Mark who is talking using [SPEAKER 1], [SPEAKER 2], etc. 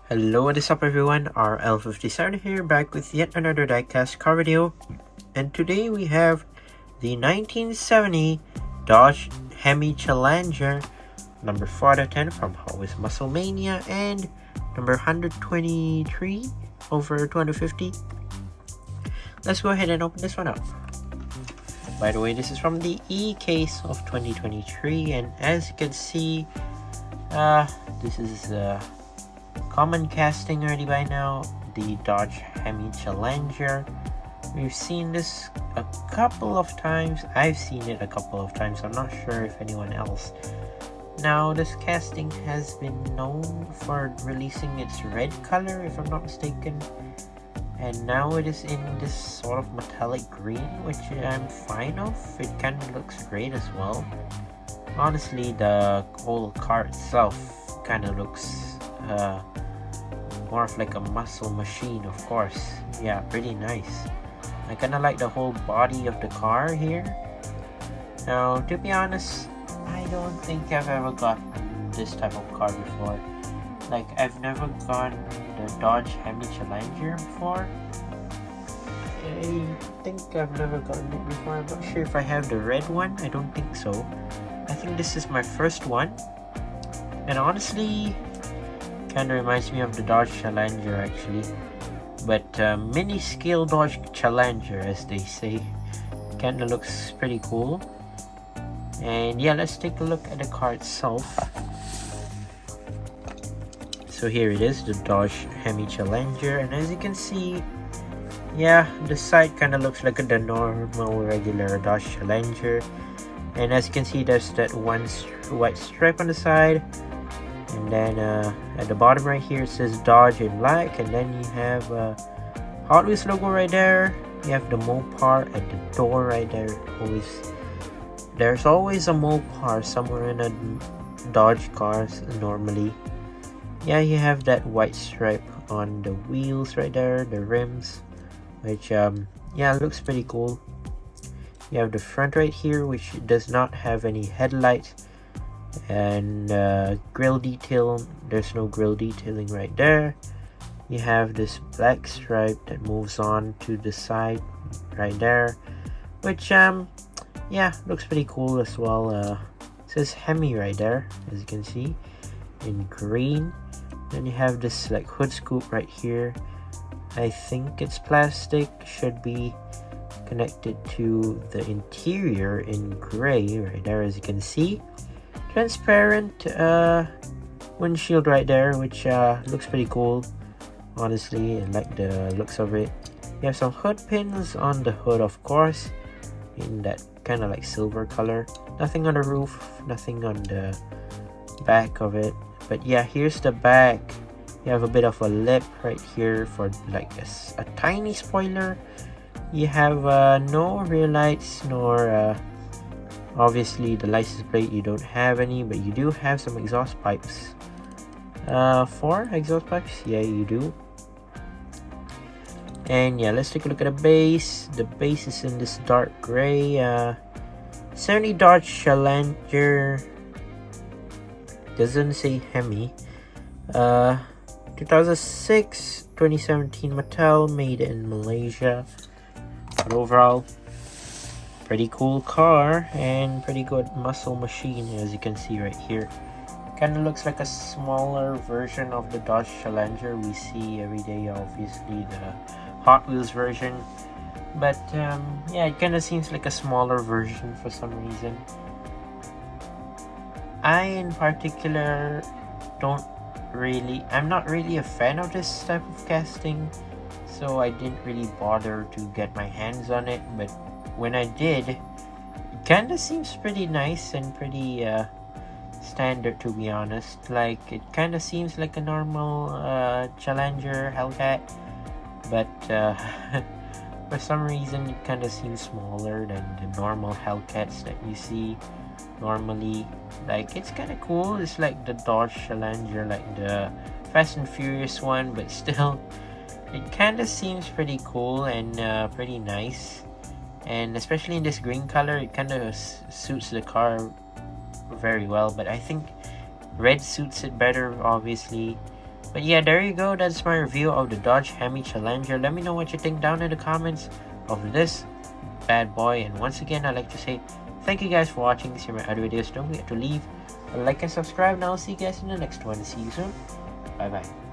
[SPEAKER 1] Hello, what is up everyone, RL57 here, back with yet another diecast car video. And today we have the 1970 Dodgehemichallenger number 4 out of 10 from Hotwheels Muscle Mania, and number 123 over 250. Let's go ahead and open this one up. By the way, this is from the E-case of 2023, and as you can see, this is common casting already by now, the Dodgehemichallenger. We've seen this a couple of times. I've seen it a couple of times. I'm not sure if anyone else. Now, this casting has been known for releasing its red color, if I'm not mistaken. And now it is in this sort of metallic green, which I'm fine of. It kind of looks great as well. Honestly, the whole car itself kind of looks more of like a muscle machine, of course. Yeah, pretty nice. I kind of like the whole body of the car here. Now, to be honest, I don't think I've ever gotten this type of car before. Like, I've never gotten the Dodgehemichallenger before. I think I've never gotten it before. I'm not sure if I have the red one. I don't think so. I think this is my first one. And honestly, kind of reminds me of the Dodgehemichallenger actually. But mini scale Dodgehemichallenger, as they say. Kind of looks pretty cool. And yeah, let's take a look at the car itself. So here it is, the Dodgehemichallenger, and as you can see, yeah, the side kind of looks like the normal regular Dodgehemichallenger. And as you can see, there's that one white stripe on the side, and then at the bottom right here it says Dodge in black, and then you have Hot Wheels logo right there. You have the Mopar at the door right there. There's always a Mopar somewhere in a Dodge cars normally. Yeah, you have that white stripe on the wheels right there, the rims, which yeah, looks pretty cool. You have the front right here, which does not have any headlight, and grill detail, there's no grill detailing right there. You have this black stripe that moves on to the side right there, which yeah, looks pretty cool as well. It says Hemi right there, as you can see, in green. Then you have this like hood scoop right here. I think it's plastic, should be connected to the interior in gray right there, as you can see. Transparent windshield right there, which looks pretty cool. Honestly, I like the looks of it. You have some hood pins on the hood, of course, in that kind of like silver color. Nothing on the roof, nothing on the back of it. But yeah, here's the back. You have a bit of a lip right here for like a tiny spoiler. You have no rear lights, nor obviously the license plate, you don't have any, but you do have some exhaust pipes. 4 exhaust pipes, yeah, you do. And yeah, let's take a look at the base. The base is in this dark gray. 70 Dodgehemichallenger, doesn't say Hemi. 2006, 2017 Mattel, made in Malaysia. But overall, pretty cool car and pretty good muscle machine, as you can see right here. Kind of looks like a smaller version of the Dodgehemichallenger we see every day, obviously the Hot Wheels version. But yeah, it kind of seems like a smaller version for some reason. I in particular I'm not really a fan of this type of casting, so I didn't really bother to get my hands on it. But when I did, it kind of seems pretty nice and pretty standard, to be honest. Like, it kind of seems like a normal Challenger Hellcat, but for some reason it kind of seems smaller than the normal Hellcats that you see normally. Like, it's kind of cool. It's like the Dodgehemichallenger, like the Fast and Furious one, but still it kind of seems pretty cool and pretty nice. And especially in this green color, it kind of suits the car very well. But I think red suits it better, obviously. But yeah, there you go. That's my review of the Dodgehemichallenger. Let me know what you think down in the comments of this bad boy. And once again, I'd like to say thank you guys for watching. See my other videos. Don't forget to leave a like and subscribe. And I'll see you guys in the next one. See you soon. Bye bye.